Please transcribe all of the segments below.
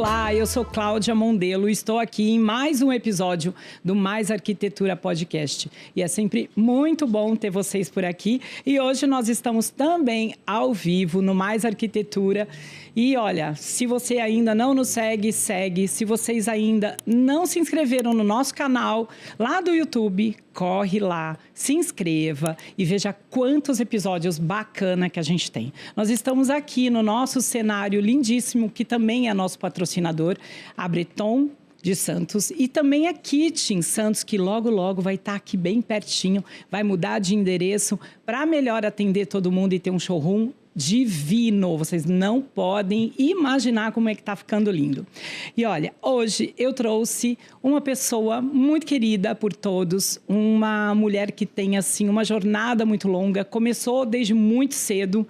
Olá, eu sou Cláudia Mondelo, estou aqui em mais um episódio do Mais Arquitetura Podcast. E é sempre muito bom ter vocês por aqui. E hoje nós estamos também ao vivo no Mais Arquitetura. E olha, se você ainda não nos segue, segue. Se vocês ainda não se inscreveram no nosso canal lá do YouTube, corre lá, se inscreva e veja quantos episódios bacana que a gente tem. Nós estamos aqui no nosso cenário lindíssimo, que também é nosso patrocinador, a Breton de Santos, e também a Kitchen Santos, que logo, logo vai estar aqui bem pertinho, vai mudar de endereço para melhor atender todo mundo e ter um showroom divino. Vocês não podem imaginar como é que tá ficando lindo. E olha, hoje eu trouxe uma pessoa muito querida por todos, uma mulher que tem assim uma jornada muito longa, começou desde muito cedo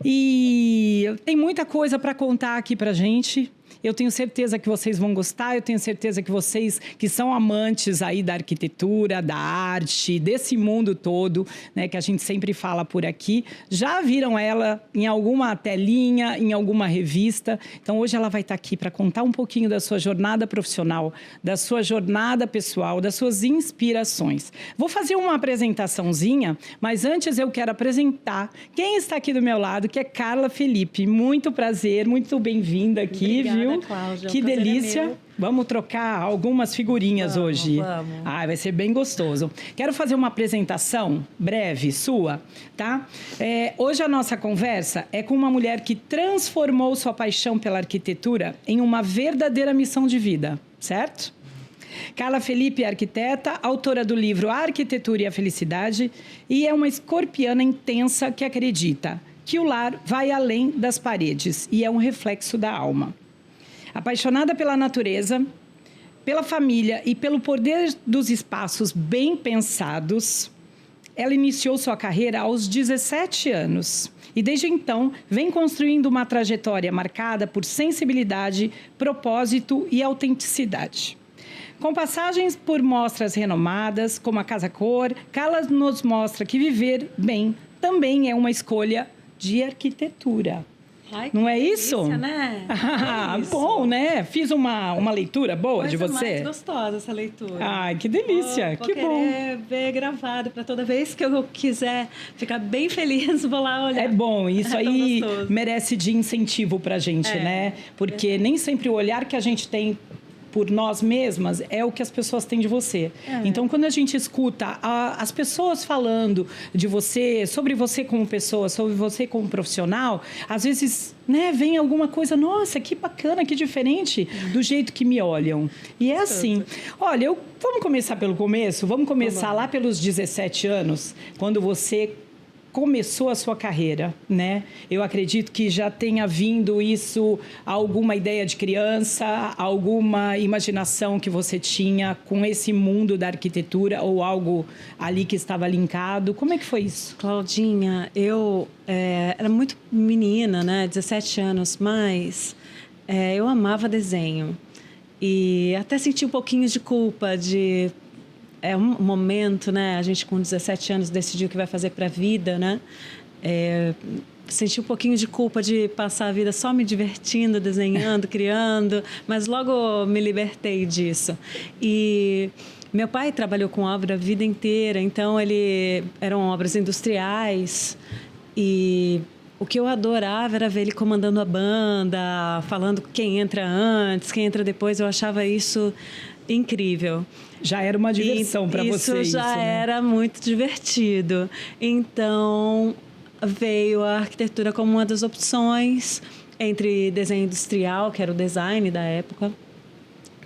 e tem muita coisa para contar aqui pra gente. Eu tenho certeza que vocês vão gostar, eu tenho certeza que vocês que são amantes aí da arquitetura, da arte, desse mundo todo, né, que a gente sempre fala por aqui, já viram ela em alguma telinha, em alguma revista. Então hoje ela vai estar aqui para contar um pouquinho da sua jornada profissional, da sua jornada pessoal, das suas inspirações. Vou fazer uma apresentaçãozinha, mas antes eu quero apresentar quem está aqui do meu lado, que é Carla Felipe. Muito prazer, muito bem-vinda aqui, Obrigada, viu? Cláudia, que delícia. Vamos trocar algumas figurinhas hoje. Vamos. Ah, vai ser bem gostoso. Quero fazer uma apresentação breve sua, tá? Hoje a nossa conversa é com uma mulher que transformou sua paixão pela arquitetura em uma verdadeira missão de vida, certo? Carla Felipe é arquiteta, autora do livro A Arquitetura e a Felicidade e é uma escorpiana intensa que acredita que o lar vai além das paredes e é um reflexo da alma. Apaixonada pela natureza, pela família e pelo poder dos espaços bem pensados, ela iniciou sua carreira aos 17 anos e desde então vem construindo uma trajetória marcada por sensibilidade, propósito e autenticidade. Com passagens por mostras renomadas, como a Casa Cor, Carla nos mostra que viver bem também é uma escolha de arquitetura. Ai, não é delícia, isso? Né? Ah, É isso. bom, né? Fiz uma leitura boa Coisa de você. mais gostosa essa leitura. Ai, que delícia, Vou que bom. querer ver gravado para toda vez que eu quiser ficar bem feliz, vou lá olhar. É bom, isso É tão aí gostoso. merece de incentivo pra gente, né? Porque nem sempre o olhar que a gente tem por nós mesmas é o que as pessoas têm de você. Então, quando a gente escuta as pessoas falando de você, sobre você como pessoa, sobre você como profissional, às vezes, né, vem alguma coisa, nossa, que bacana, que diferente do jeito que me olham. E é assim. Olha, vamos começar pelo começo? Vamos começar lá pelos 17 anos, quando você começou a sua carreira, né? Eu acredito que já tenha vindo isso, alguma ideia de criança, alguma imaginação que você tinha com esse mundo da arquitetura ou algo ali que estava linkado. Como é que foi isso? Claudinha, eu era muito menina, né? 17 anos, mas eu amava desenho. E até senti um pouquinho de culpa de... É um momento, né? A gente com 17 anos decidiu o que vai fazer para a vida, né? Senti um pouquinho de culpa de passar a vida só me divertindo, desenhando, criando, mas logo me libertei disso. E meu pai trabalhou com obra a vida inteira, então eram obras industriais e o que eu adorava era ver ele comandando a banda, falando quem entra antes, quem entra depois. Eu achava isso incrível. Já era uma diversão para você isso, já né? era muito divertido. Então, veio a arquitetura como uma das opções entre desenho industrial, que era o design da época,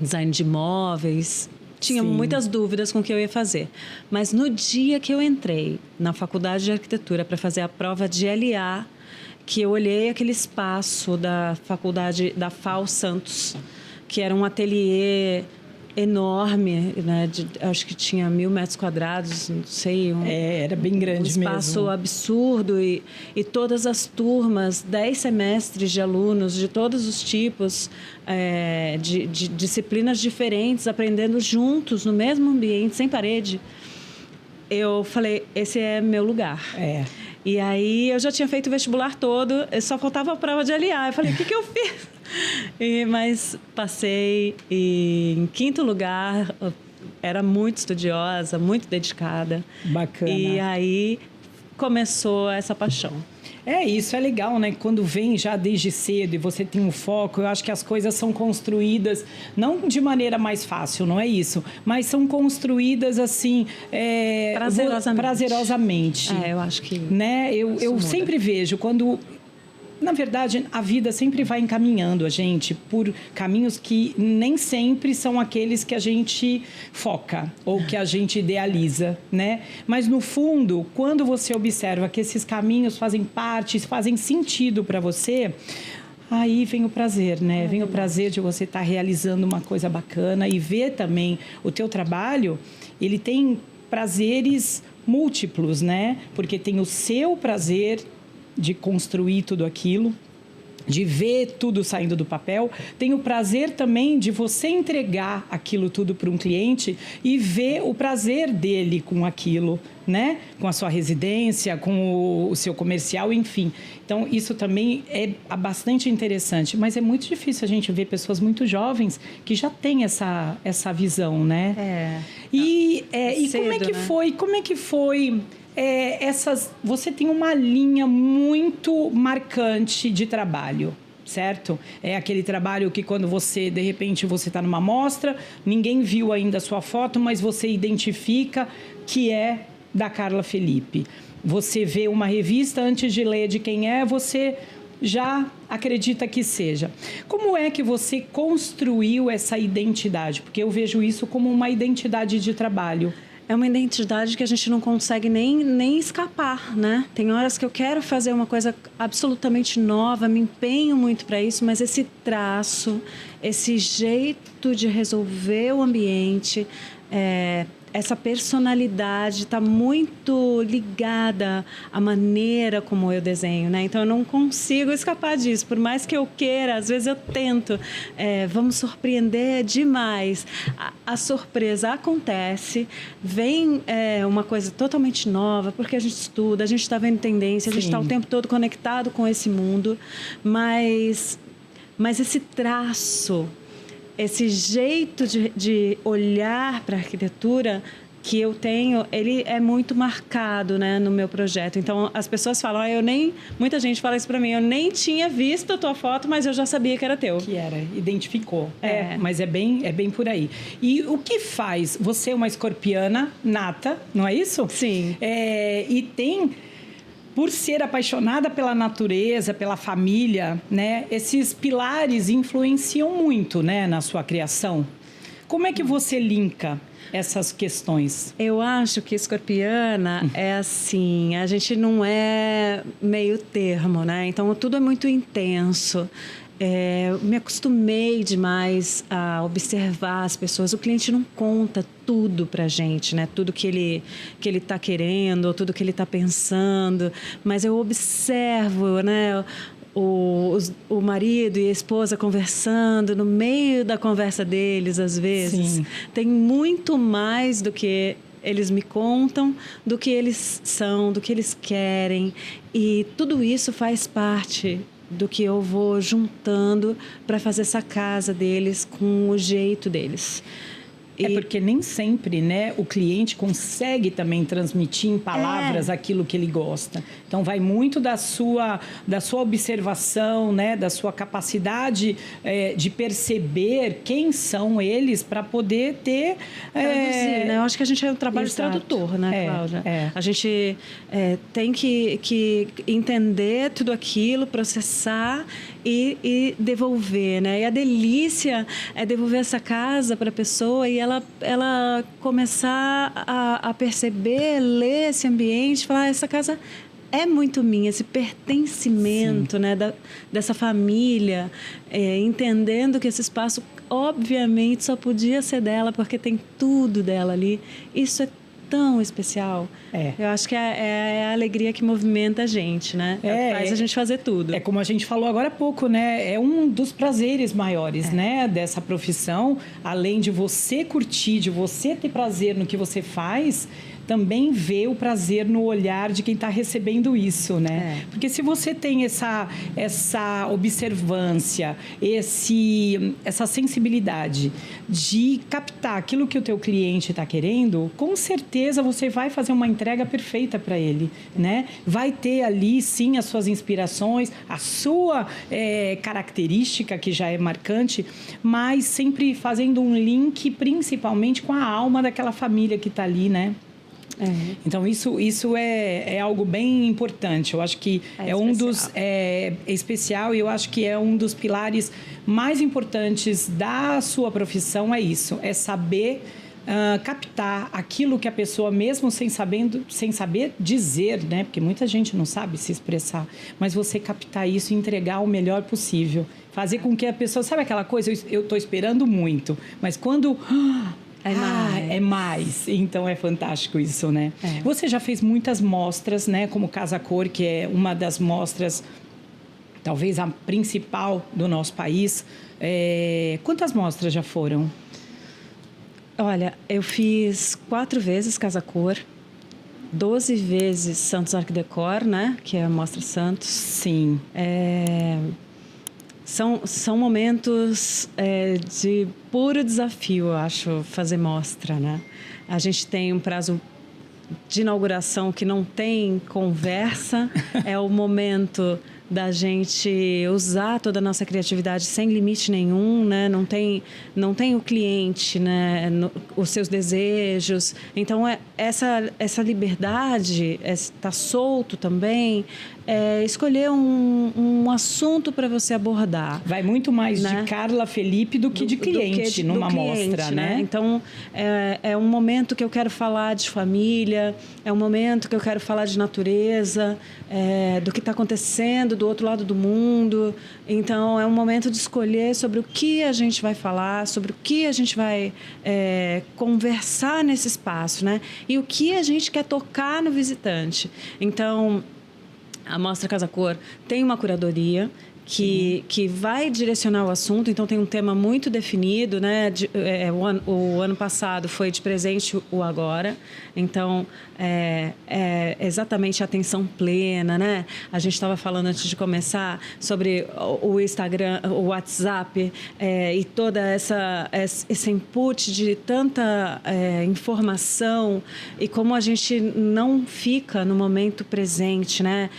design de móveis. Tinha muitas dúvidas com o que eu ia fazer. Mas no dia que eu entrei na faculdade de arquitetura para fazer a prova de LA, que eu olhei aquele espaço da faculdade da FAO Santos, que era um ateliê enorme, né? Acho que tinha 1.000 metros quadrados, não sei. Era bem grande mesmo. Um espaço absurdo e todas as turmas, 10 semestres de alunos de todos os tipos, de disciplinas diferentes, aprendendo juntos, no mesmo ambiente, sem parede. Eu falei, esse é meu lugar. E aí eu já tinha feito o vestibular todo, só faltava a prova de LA. Eu falei, o que eu fiz? Mas passei e em 5º lugar, era muito estudiosa, muito dedicada. Bacana. E aí começou essa paixão. Isso é legal, né? Quando vem já desde cedo e você tem um foco, eu acho que as coisas são construídas, não de maneira mais fácil, não é isso, mas são construídas assim... prazerosamente. Eu acho que... Né? Eu sempre vejo, quando... Na verdade, a vida sempre vai encaminhando a gente por caminhos que nem sempre são aqueles que a gente foca ou que a gente idealiza, né? Mas, no fundo, quando você observa que esses caminhos fazem parte, fazem sentido para você, aí vem o prazer, né? Vem o prazer de você estar realizando uma coisa bacana e ver também o teu trabalho, ele tem prazeres múltiplos, né? Porque tem o seu prazer de construir tudo aquilo, de ver tudo saindo do papel. Tem o prazer também de você entregar aquilo tudo para um cliente e ver o prazer dele com aquilo, né? Com a sua residência, com o seu comercial, enfim. Então, isso também é bastante interessante. Mas é muito difícil a gente ver pessoas muito jovens que já têm essa visão, né? E cedo, como é que foi? Como é que foi... você tem uma linha muito marcante de trabalho, certo? É aquele trabalho que quando você, de repente, você está numa mostra, ninguém viu ainda a sua foto, mas você identifica que é da Carla Felipe. Você vê uma revista, antes de ler de quem é, você já acredita que seja. Como é que você construiu essa identidade? Porque eu vejo isso como uma identidade de trabalho. É uma identidade que a gente não consegue nem escapar, né? Tem horas que eu quero fazer uma coisa absolutamente nova, me empenho muito para isso, mas esse traço, esse jeito de resolver o ambiente, essa personalidade está muito ligada à maneira como eu desenho, né? Então, eu não consigo escapar disso. Por mais que eu queira, às vezes eu tento. Vamos surpreender demais. A surpresa acontece, vem uma coisa totalmente nova, porque a gente estuda, a gente está vendo tendência, a gente está o tempo todo conectado com esse mundo, mas esse traço, esse jeito de olhar para a arquitetura que eu tenho, ele é muito marcado, né, no meu projeto. Então, as pessoas falam, muita gente fala isso para mim, eu nem tinha visto a tua foto, mas eu já sabia que era teu. Que era, identificou. Mas é bem por aí. E o que faz? Você é uma escorpiana nata, não é isso? Sim. E tem... Por ser apaixonada pela natureza, pela família, né? Esses pilares influenciam muito, né, na sua criação. Como é que você linka essas questões? Eu acho que escorpiana é assim, a gente não é meio termo, né? Então, tudo é muito intenso. Me acostumei demais a observar as pessoas. O cliente não conta tudo pra gente, né? Tudo que ele está querendo, ou tudo que ele está pensando. Mas eu observo, né? O marido e a esposa conversando, no meio da conversa deles, às vezes. Sim. Tem muito mais do que eles me contam, do que eles são, do que eles querem. E tudo isso faz parte do que eu vou juntando para fazer essa casa deles com o jeito deles. Porque nem sempre, né, o cliente consegue também transmitir em palavras aquilo que ele gosta. Então, vai muito da sua observação, né, da sua capacidade de perceber quem são eles para poder ter... Traduzir, né? Eu acho que a gente é um trabalho de tradutor, né, Cláudia? A gente tem que entender tudo aquilo, processar e devolver, né? E a delícia é devolver essa casa para a pessoa e ela começar a perceber, ler esse ambiente, falar, essa casa é muito minha, esse pertencimento, né, dessa família, entendendo que esse espaço, obviamente, só podia ser dela, porque tem tudo dela ali. Isso é tão especial. Eu acho que é a alegria que movimenta a gente, né? Faz a gente fazer tudo. É como a gente falou agora há pouco, né? É um dos prazeres maiores, né? Dessa profissão. Além de você curtir, de você ter prazer no que você faz, também ver o prazer no olhar de quem está recebendo isso, né? Porque se você tem essa observância, essa sensibilidade de captar aquilo que o teu cliente está querendo, com certeza você vai fazer uma entrega perfeita para ele, né? Vai ter ali, sim, as suas inspirações, a sua característica, que já é marcante, mas sempre fazendo um link, principalmente com a alma daquela família que está ali, né? Então, isso é algo bem importante. Eu acho que é especial, e eu acho que é um dos pilares mais importantes da sua profissão, é isso, é saber captar aquilo que a pessoa, mesmo sem saber dizer, né? Porque muita gente não sabe se expressar, mas você captar isso e entregar o melhor possível. Fazer com que a pessoa... Sabe aquela coisa? Eu estou esperando muito, mas quando... É mais. Então, é fantástico isso, né? Você já fez muitas mostras, né? Como Casa Cor, que é uma das mostras, talvez a principal do nosso país. Quantas mostras já foram? Olha, eu fiz 4 vezes Casa Cor, 12 vezes Santos Art Decor, né? Que é a Mostra Santos. Sim. São momentos de puro desafio, eu acho, fazer mostra, né? A gente tem um prazo de inauguração que não tem conversa, é o momento da gente usar toda a nossa criatividade sem limite nenhum, né? Não tem o cliente, né? Os seus desejos. Então, essa liberdade, estar solto também, escolher um assunto para você abordar. Vai muito mais, né, de Carla Felipe do que de cliente numa mostra, né? Então, é um momento que eu quero falar de família, é um momento que eu quero falar de natureza, do que está acontecendo do outro lado do mundo. Então, é um momento de escolher sobre o que a gente vai falar, sobre o que a gente vai conversar nesse espaço, né? E o que a gente quer tocar no visitante. Então, a Mostra Casa Cor tem uma curadoria que vai direcionar o assunto, então tem um tema muito definido, né? O ano passado foi de presente o agora, então é exatamente a atenção plena, né? A gente estava falando antes de começar sobre o Instagram, o WhatsApp e toda esse input de tanta informação, e como a gente não fica no momento presente, né?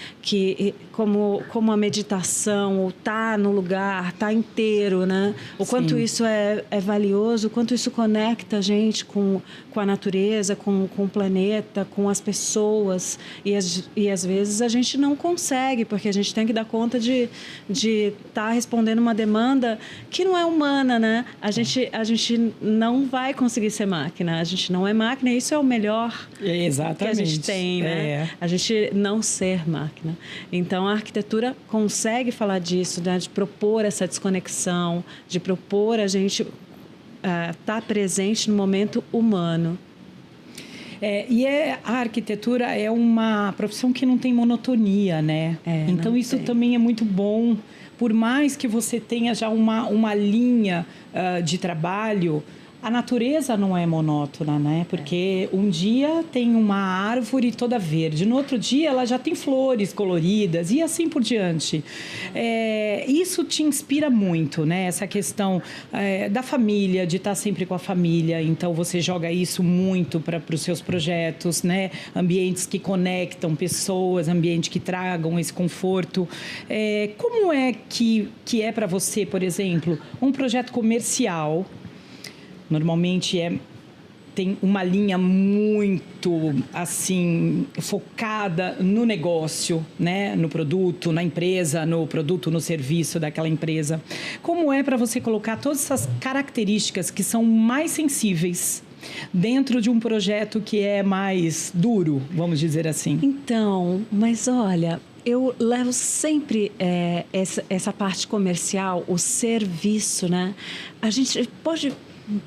Como a meditação, ou estar no lugar, estar inteiro, né? O quanto isso é valioso, o quanto isso conecta a gente com a natureza, com o planeta, com as pessoas. E às vezes a gente não consegue, porque a gente tem que dar conta de estar respondendo uma demanda que não é humana, né? A gente não vai conseguir ser máquina. A gente não é máquina, e isso é o melhor que a gente tem, né? A gente não ser máquina. Então, a arquitetura consegue falar disso, né? De propor essa desconexão, de propor a gente estar presente no momento humano. A arquitetura é uma profissão que não tem monotonia, né? Então, isso também é muito bom. Por mais que você tenha já uma linha de trabalho, a natureza não é monótona, né? Porque um dia tem uma árvore toda verde, no outro dia ela já tem flores coloridas e assim por diante. Isso te inspira muito, né? Essa questão da família, de estar sempre com a família. Então, você joga isso muito para os seus projetos, né? Ambientes que conectam pessoas, ambientes que tragam esse conforto. Como é que é para você, por exemplo, um projeto comercial? Normalmente tem uma linha muito, assim, focada no negócio, né? No produto, na empresa, no produto, no serviço daquela empresa. Como é para você colocar todas essas características que são mais sensíveis dentro de um projeto que é mais duro, vamos dizer assim? Então, mas olha, eu levo sempre essa parte comercial, o serviço, né? A gente pode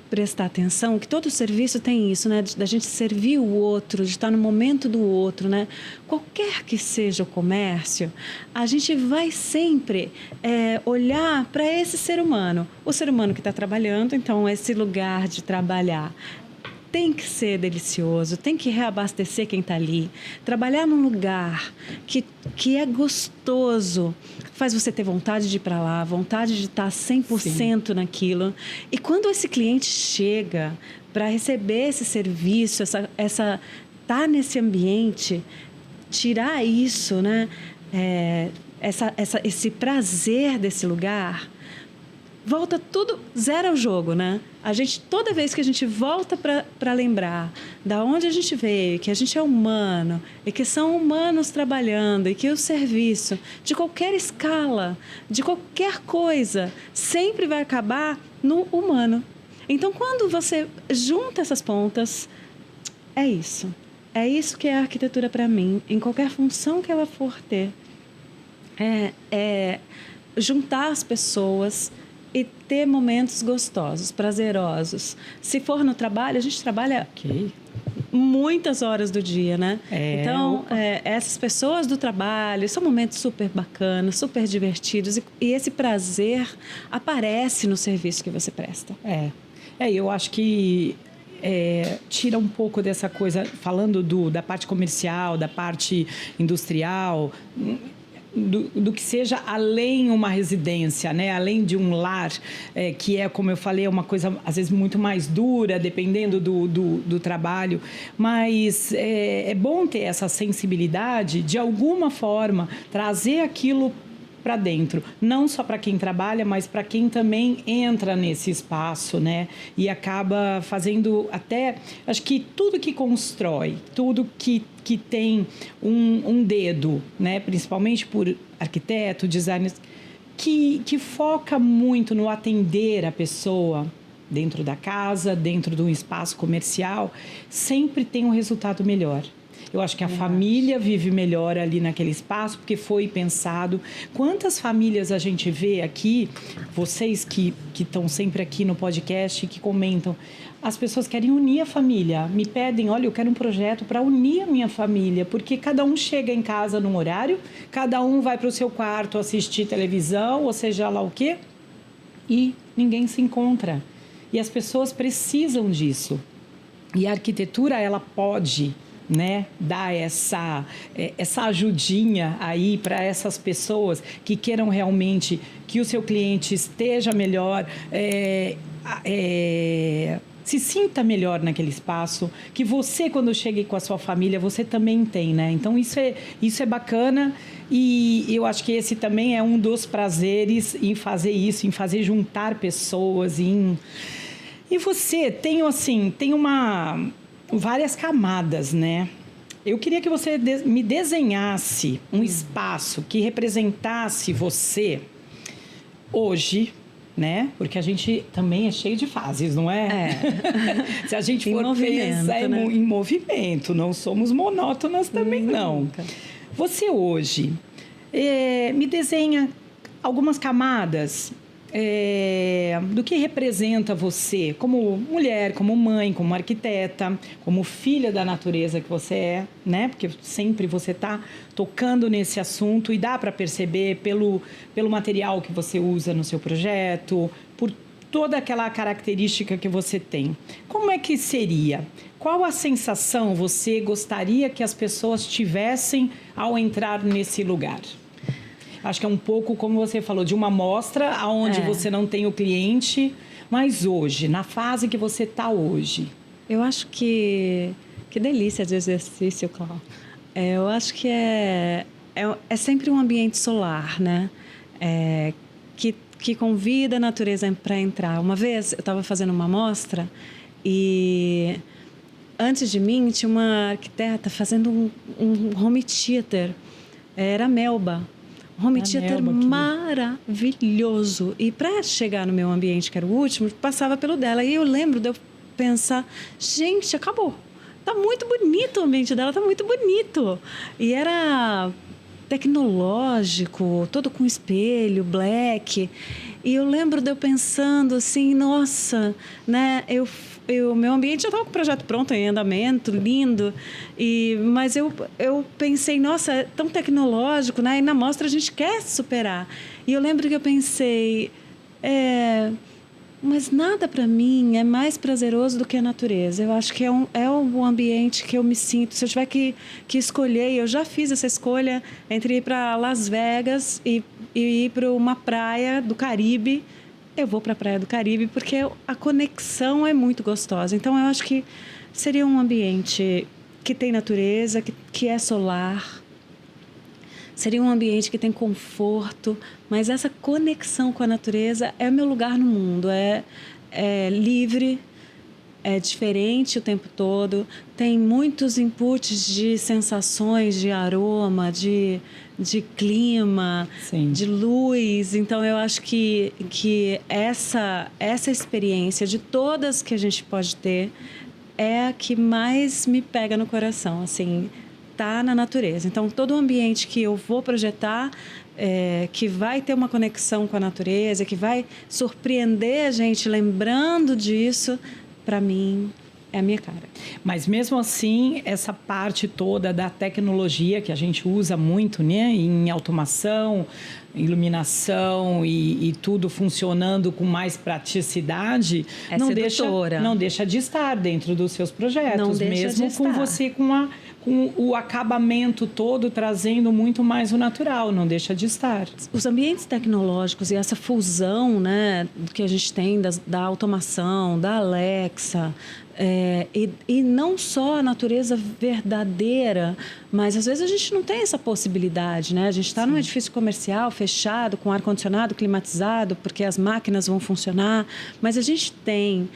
prestar atenção que todo serviço tem isso, né? Da gente servir o outro, de estar no momento do outro, né? Qualquer que seja o comércio, a gente vai sempre olhar para esse ser humano. O ser humano que está trabalhando, então esse lugar de trabalhar tem que ser delicioso, tem que reabastecer quem está ali. Trabalhar num lugar que é gostoso, faz você ter vontade de ir para lá, vontade de estar 100% naquilo. E quando esse cliente chega para receber esse serviço, estar nesse ambiente, tirar isso, né? Esse prazer desse lugar, volta tudo, zera o jogo, né? Toda vez que a gente volta para lembrar da onde a gente veio, que a gente é humano e que são humanos trabalhando e que o serviço, de qualquer escala, de qualquer coisa, sempre vai acabar no humano. Então, quando você junta essas pontas, é isso. É isso que é a arquitetura para mim, em qualquer função que ela for ter. É juntar as pessoas e ter momentos gostosos, prazerosos. Se for no trabalho, a gente trabalha muitas horas do dia, né? Então, essas pessoas do trabalho, são momentos super bacanas, super divertidos. E esse prazer aparece no serviço que você presta. Eu acho que tira um pouco dessa coisa, falando da parte comercial, da parte industrial, do que seja além uma residência, né? Além de um lar, que é, como eu falei, uma coisa às vezes muito mais dura, dependendo do trabalho. Mas é bom ter essa sensibilidade, de alguma forma, trazer aquilo para dentro, não só para quem trabalha, mas para quem também entra nesse espaço, né? E acaba fazendo até, acho que tudo que constrói, tudo que tem um dedo, né? Principalmente por arquiteto, designers, que foca muito no atender a pessoa dentro da casa, dentro de um espaço comercial, sempre tem um resultado melhor. Eu acho que a família vive melhor ali naquele espaço, porque foi pensado. Quantas famílias a gente vê aqui, vocês que estão sempre aqui no podcast, que comentam, as pessoas querem unir a família, me pedem, olha, eu quero um projeto para unir a minha família, porque cada um chega em casa num horário, cada um vai para o seu quarto assistir televisão, ou seja lá o quê, e ninguém se encontra. E as pessoas precisam disso. E a arquitetura, ela pode, né, dar essa ajudinha aí para essas pessoas que queiram realmente que o seu cliente esteja melhor, se sinta melhor naquele espaço, que você, quando chegue com a sua família, você também tem, né? Então, isso é bacana, e eu acho que esse também é um dos prazeres em fazer isso, em fazer juntar pessoas, E você tem várias camadas, né? Eu queria que você me desenhasse um espaço que representasse você hoje, né? Porque a gente também é cheio de fases, não é? Se a gente for pensar, né? Em movimento, não somos monótonas também, não. Você hoje me desenha algumas camadas do que representa você como mulher, como mãe, como arquiteta, como filha da natureza que você é, né? Porque sempre você está tocando nesse assunto e dá para perceber pelo material que você usa no seu projeto, por toda aquela característica que você tem. Como é que seria? Qual a sensação você gostaria que as pessoas tivessem ao entrar nesse lugar? Acho que é um pouco, como você falou, de uma amostra onde você não tem o cliente, mas hoje, na fase que você está hoje. Eu acho que delícia de exercício, Cláudia. Eu acho que é sempre um ambiente solar, né? Que convida a natureza para entrar. Uma vez eu estava fazendo uma amostra e antes de mim tinha uma arquiteta fazendo um home theater. Era a Melba. Home theater maravilhoso. E para chegar no meu ambiente, que era o último, passava pelo dela. E eu lembro de eu pensar, gente, acabou. Tá muito bonito o ambiente dela, tá muito bonito. E era tecnológico, todo com espelho, black. E eu lembro de eu pensando assim, nossa, né? Meu ambiente já estava com o projeto pronto, em andamento, lindo. Mas eu pensei, nossa, é tão tecnológico, né? E na mostra a gente quer superar. E eu lembro que eu pensei, Mas nada para mim é mais prazeroso do que a natureza. Eu acho que é um ambiente que eu me sinto. Se eu tiver que escolher, eu já fiz essa escolha entre ir para Las Vegas e ir para uma praia do Caribe. Eu vou para a praia do Caribe porque a conexão é muito gostosa. Então, eu acho que seria um ambiente que tem natureza, que é solar. Seria um ambiente que tem conforto, mas essa conexão com a natureza é o meu lugar no mundo. É livre, é diferente o tempo todo, tem muitos inputs de sensações, de aroma, de clima, Sim. de luz. Então, eu acho que essa experiência de todas que a gente pode ter é a que mais me pega no coração, assim, tá na natureza. Então, todo o ambiente que eu vou projetar, que vai ter uma conexão com a natureza, que vai surpreender a gente lembrando disso, para mim, é a minha cara. Mas mesmo assim, essa parte toda da tecnologia que a gente usa muito, né, em automação, iluminação e tudo funcionando com mais praticidade, não deixa de estar dentro dos seus projetos, mesmo com você com o acabamento todo trazendo muito mais o natural, não deixa de estar. Os ambientes tecnológicos e essa fusão, né, que a gente tem da automação, da Alexa, e não só a natureza verdadeira, mas às vezes a gente não tem essa possibilidade, né? A gente está num edifício comercial fechado, com ar-condicionado, climatizado, porque as máquinas vão funcionar, mas a gente tem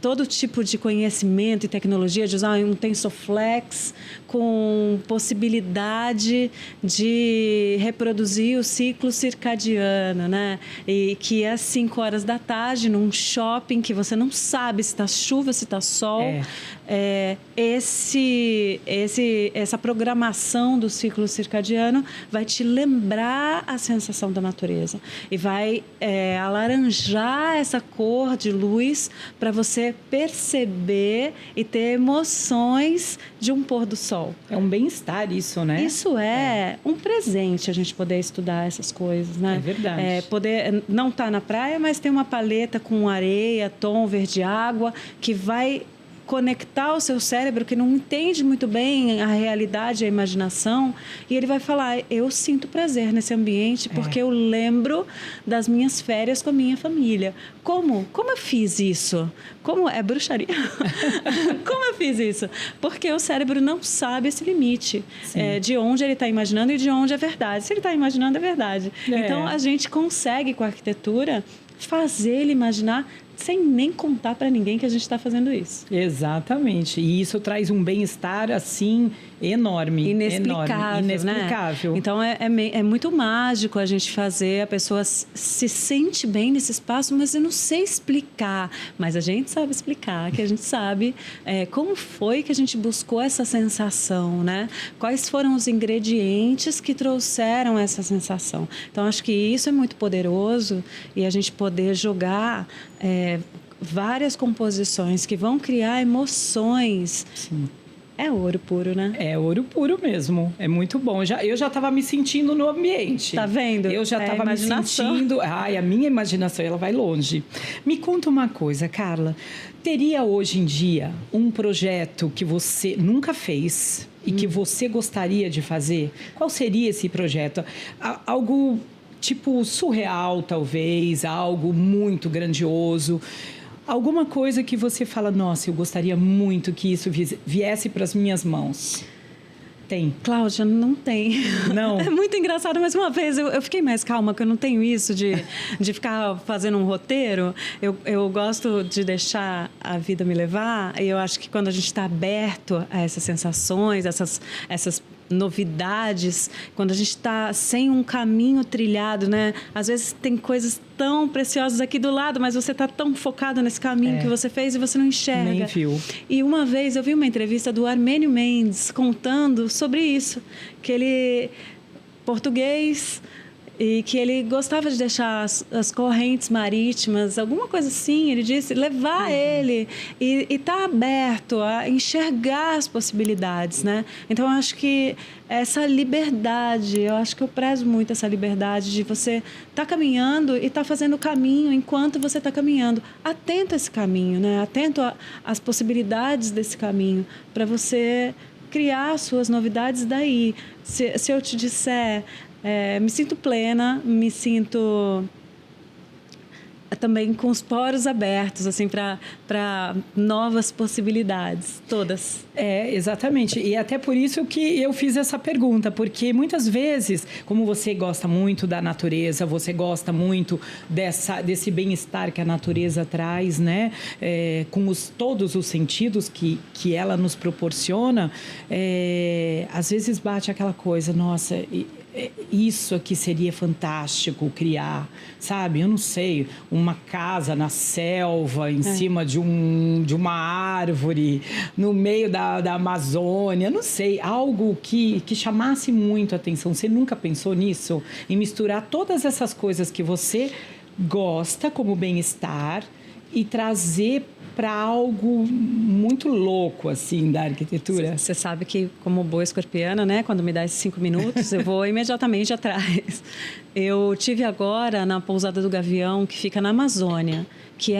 todo tipo de conhecimento e tecnologia, de usar um TensorFlex com possibilidade de reproduzir o ciclo circadiano, né? E que às 5 horas da tarde, num shopping que você não sabe se está chuva, se está sol, essa programação do ciclo circadiano vai te lembrar a sensação da natureza e vai alaranjar essa cor de luz para você perceber e ter emoções de um pôr do sol. É um bem-estar isso, né? Isso é um presente, a gente poder estudar essas coisas, né? É verdade. Poder não estar na praia, mas ter uma paleta com areia, tom, verde água, que vai conectar o seu cérebro, que não entende muito bem a realidade, a imaginação, e ele vai falar, eu sinto prazer nesse ambiente porque eu lembro das minhas férias com a minha família. Como eu fiz isso? Como é bruxaria? Como eu fiz isso? Porque o cérebro não sabe esse limite de onde ele está imaginando e de onde é verdade. Se ele está imaginando, é verdade. Então, a gente consegue, com a arquitetura, fazer ele imaginar sem nem contar para ninguém que a gente está fazendo isso. Exatamente. E isso traz um bem-estar, assim, enorme. Inexplicável, inexplicável. Né? Então, é muito mágico a gente fazer, a pessoa se sente bem nesse espaço, mas eu não sei explicar. Mas a gente sabe explicar, que a gente sabe como foi que a gente buscou essa sensação, né? Quais foram os ingredientes que trouxeram essa sensação. Então, acho que isso é muito poderoso e a gente poder jogar várias composições que vão criar emoções. Sim. É ouro puro, né? É ouro puro mesmo. É muito bom. Eu já estava me sentindo no ambiente. Tá vendo? Eu já estava me sentindo... Ai, a minha imaginação, ela vai longe. Me conta uma coisa, Carla. Teria hoje em dia um projeto que você nunca fez e que você gostaria de fazer? Qual seria esse projeto? Algo tipo surreal, talvez. Algo muito grandioso. Alguma coisa que você fala, nossa, eu gostaria muito que isso viesse para as minhas mãos. Tem? Cláudia, não tem. Não? É muito engraçado, mas uma vez eu fiquei mais calma, que eu não tenho isso de ficar fazendo um roteiro. Eu gosto de deixar a vida me levar, e eu acho que quando a gente está aberto a essas sensações, essas novidades, quando a gente está sem um caminho trilhado, né? Às vezes tem coisas tão preciosas aqui do lado, mas você está tão focado nesse caminho que você fez e você não enxerga. Nem viu. E uma vez eu vi uma entrevista do Armênio Mendes contando sobre isso, que ele, português, e que ele gostava de deixar as correntes marítimas, alguma coisa assim, ele disse, levar ele e estar aberto a enxergar as possibilidades, né? Então, eu acho que essa liberdade, eu acho que eu prezo muito essa liberdade de você estar caminhando e estar fazendo o caminho enquanto você está caminhando. Atento a esse caminho, né? Atento às possibilidades desse caminho, para você criar suas novidades daí. Se eu te disser, me sinto plena, me sinto também com os poros abertos, assim, para novas possibilidades, todas. Exatamente. E até por isso que eu fiz essa pergunta, porque muitas vezes, como você gosta muito da natureza, você gosta muito desse bem-estar que a natureza traz, né? Com todos os sentidos que ela nos proporciona, às vezes bate aquela coisa, nossa, isso aqui seria fantástico criar, sabe? Eu não sei, uma casa na selva, em cima de uma árvore, no meio da Amazônia, não sei, algo que chamasse muito a atenção. Você nunca pensou nisso? Em misturar todas essas coisas que você gosta como bem-estar e trazer para algo muito louco, assim, da arquitetura? Você sabe que, como boa escorpiana, né? Quando me dá esses 5 minutos, eu vou imediatamente atrás. Eu tive agora na Pousada do Gavião, que fica na Amazônia, que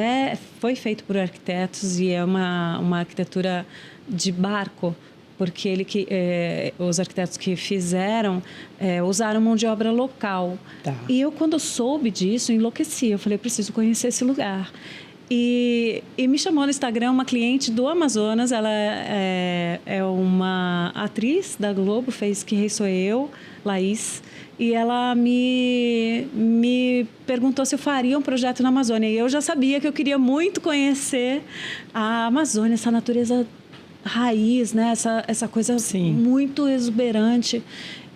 foi feito por arquitetos e é uma arquitetura de barco, porque os arquitetos que fizeram usaram mão de obra local. Tá. E eu, quando soube disso, enlouqueci. Eu falei, eu preciso conhecer esse lugar. E me chamou no Instagram uma cliente do Amazonas, ela é uma atriz da Globo, fez Que Rei Sou Eu, Laís, e ela me perguntou se eu faria um projeto na Amazônia. E eu já sabia que eu queria muito conhecer a Amazônia, essa natureza raiz, né? Essa coisa Sim. muito exuberante.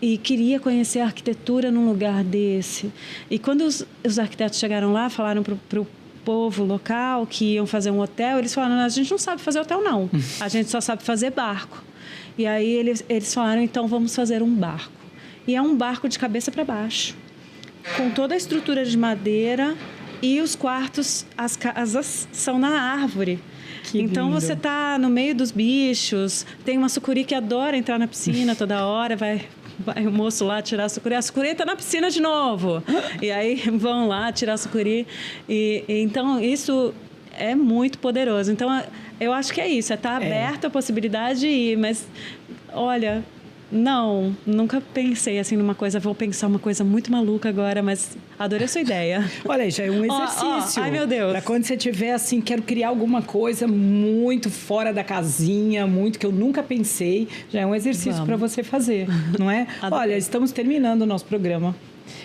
E queria conhecer a arquitetura num lugar desse. E quando os arquitetos chegaram lá, falaram para o povo local que iam fazer um hotel, eles falaram, a gente não sabe fazer hotel não, a gente só sabe fazer barco. E aí eles falaram, então vamos fazer um barco. E é um barco de cabeça para baixo, com toda a estrutura de madeira e os quartos, as casas são na árvore. Que então lindo. você tá no meio dos bichos, tem uma sucuri que adora entrar na piscina toda hora, vai o moço lá tirar a sucuri está na piscina de novo. E aí vão lá tirar a sucuri. Então, isso é muito poderoso. Então, eu acho que é isso, estar aberto à possibilidade de ir. Mas, olha, não, nunca pensei assim numa coisa, vou pensar uma coisa muito maluca agora, mas adorei a sua ideia. Olha, já é um exercício. Ai, meu Deus. Para quando você tiver assim, quero criar alguma coisa muito fora da casinha, muito que eu nunca pensei, já é um exercício para você fazer, não é? Olha, estamos terminando o nosso programa.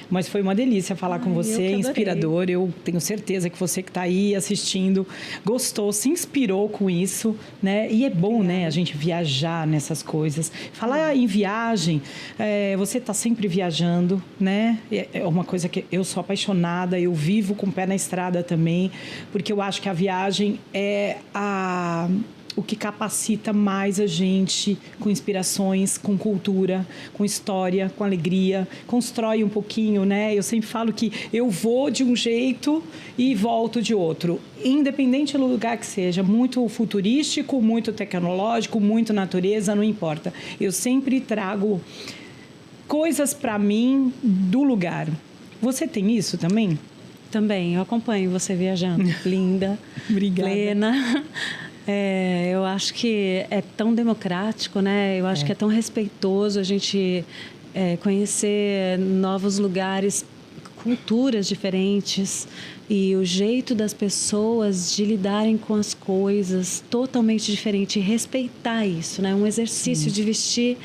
Mas foi uma delícia falar com você, é inspirador. Eu tenho certeza que você que está aí assistindo gostou, se inspirou com isso, né? E é bom, né, a gente viajar nessas coisas. Falar em viagem, você está sempre viajando, né? É uma coisa que eu sou apaixonada, eu vivo com o pé na estrada também, porque eu acho que a viagem é o que capacita mais a gente com inspirações, com cultura, com história, com alegria, constrói um pouquinho, né? Eu sempre falo que eu vou de um jeito e volto de outro, independente do lugar que seja, muito futurístico, muito tecnológico, muito natureza, não importa. Eu sempre trago coisas para mim do lugar. Você tem isso também? Também, eu acompanho você viajando. Linda, obrigada. Plena. Eu acho que é tão democrático, né? Eu acho que é tão respeitoso a gente conhecer novos lugares, culturas diferentes e o jeito das pessoas de lidarem com as coisas totalmente diferente e respeitar isso, né? Um exercício de vestir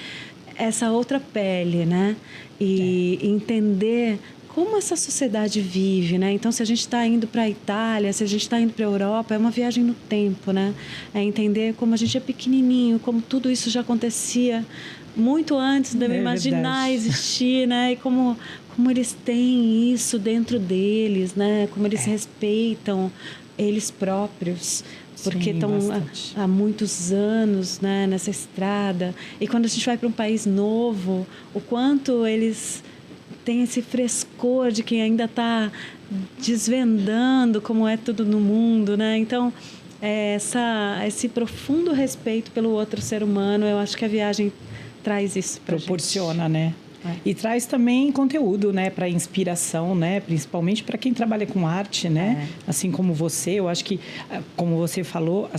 essa outra pele, né? E entender como essa sociedade vive, né? Então, se a gente está indo para a Itália, se a gente está indo para a Europa, é uma viagem no tempo, né? É entender como a gente é pequenininho, como tudo isso já acontecia muito antes de eu imaginar existir, né? E como eles têm isso dentro deles, né? Como eles respeitam eles próprios, porque estão há muitos anos, né, nessa estrada. E quando a gente vai para um país novo, o quanto eles tem esse frescor de quem ainda está desvendando como é tudo no mundo, né? Então, esse profundo respeito pelo outro ser humano, eu acho que a viagem traz isso pra gente. Proporciona, né? E traz também conteúdo, né, para inspiração, né, principalmente para quem trabalha com arte, né, assim como você. Eu acho que, como você falou,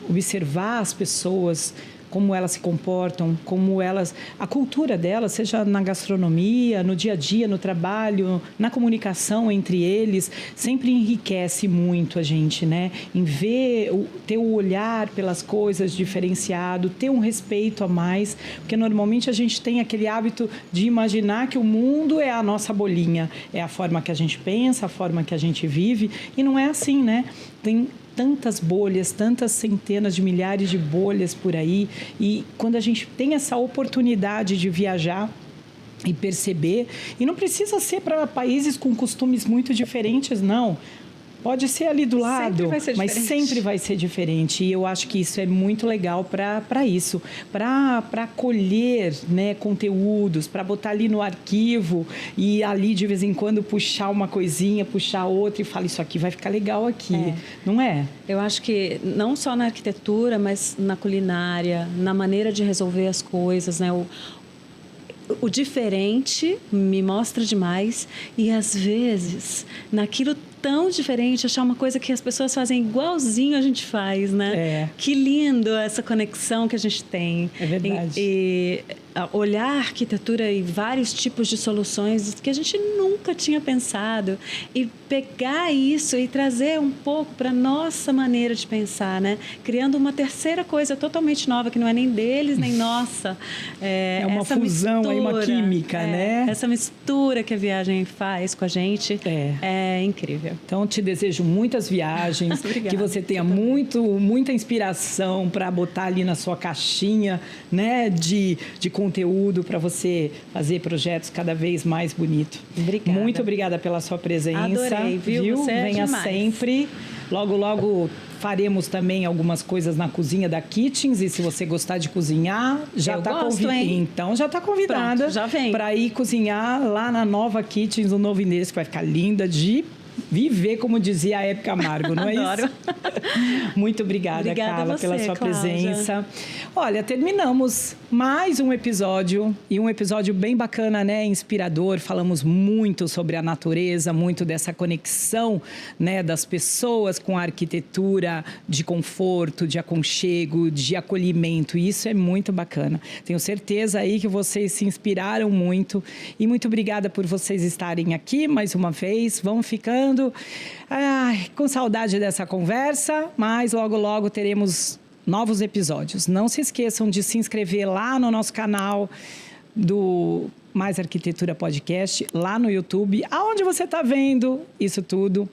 observar as pessoas, como elas se comportam, como elas, a cultura delas, seja na gastronomia, no dia a dia, no trabalho, na comunicação entre eles, sempre enriquece muito a gente, né? Em ver, ter o olhar pelas coisas diferenciado, ter um respeito a mais, porque normalmente a gente tem aquele hábito de imaginar que o mundo é a nossa bolinha, é a forma que a gente pensa, a forma que a gente vive, e não é assim, né? Tem tantas bolhas, tantas centenas de milhares de bolhas por aí, e quando a gente tem essa oportunidade de viajar e perceber, e não precisa ser para países com costumes muito diferentes, não. Pode ser ali do lado, mas sempre vai ser diferente. E eu acho que isso é muito legal para isso, para colher, né, conteúdos, para botar ali no arquivo e ali de vez em quando puxar uma coisinha, puxar outra e falar, isso aqui vai ficar legal aqui, não é? Eu acho que não só na arquitetura, mas na culinária, na maneira de resolver as coisas, né? O diferente me mostra demais e às vezes naquilo tão diferente, achar uma coisa que as pessoas fazem igualzinho a gente faz, né? Que lindo essa conexão que a gente tem. É verdade. E olhar a arquitetura e vários tipos de soluções que a gente nunca tinha pensado e pegar isso e trazer um pouco para nossa maneira de pensar, né? Criando uma terceira coisa totalmente nova que não é nem deles nem nossa. É uma fusão, mistura, uma química, né? Essa mistura que a viagem faz com a gente é incrível. Então, te desejo muitas viagens, que você tenha muita inspiração para botar ali na sua caixinha, né, de conteúdo para você fazer projetos cada vez mais bonitos. Obrigada. Muito obrigada pela sua presença. Adorei, viu? Você Venha demais. Sempre. Logo, logo faremos também algumas coisas na cozinha da Kitchens, e se você gostar de cozinhar, já está convidada. Então já está convidada. Pronto, já vem. Para ir cozinhar lá na nova Kitchens, no novo endereço, que vai ficar linda de viver, como dizia a Hebe Camargo, não é Adoro. isso? Muito obrigada, Carla, você, pela sua Cláudia. presença. Olha, terminamos mais um episódio, e um episódio bem bacana, né? Inspirador. Falamos muito sobre a natureza, muito dessa conexão, né, das pessoas com a arquitetura, de conforto, de aconchego, de acolhimento. E isso é muito bacana. Tenho certeza aí que vocês se inspiraram muito. E muito obrigada por vocês estarem aqui mais uma vez. Vão ficando com saudade dessa conversa, mas logo, logo teremos novos episódios. Não se esqueçam de se inscrever lá no nosso canal do Mais Arquitetura Podcast, lá no YouTube, aonde você está vendo isso tudo.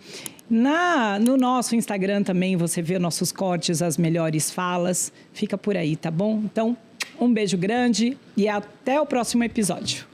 No nosso Instagram também você vê nossos cortes, as melhores falas. Fica por aí, tá bom? Então, um beijo grande e até o próximo episódio.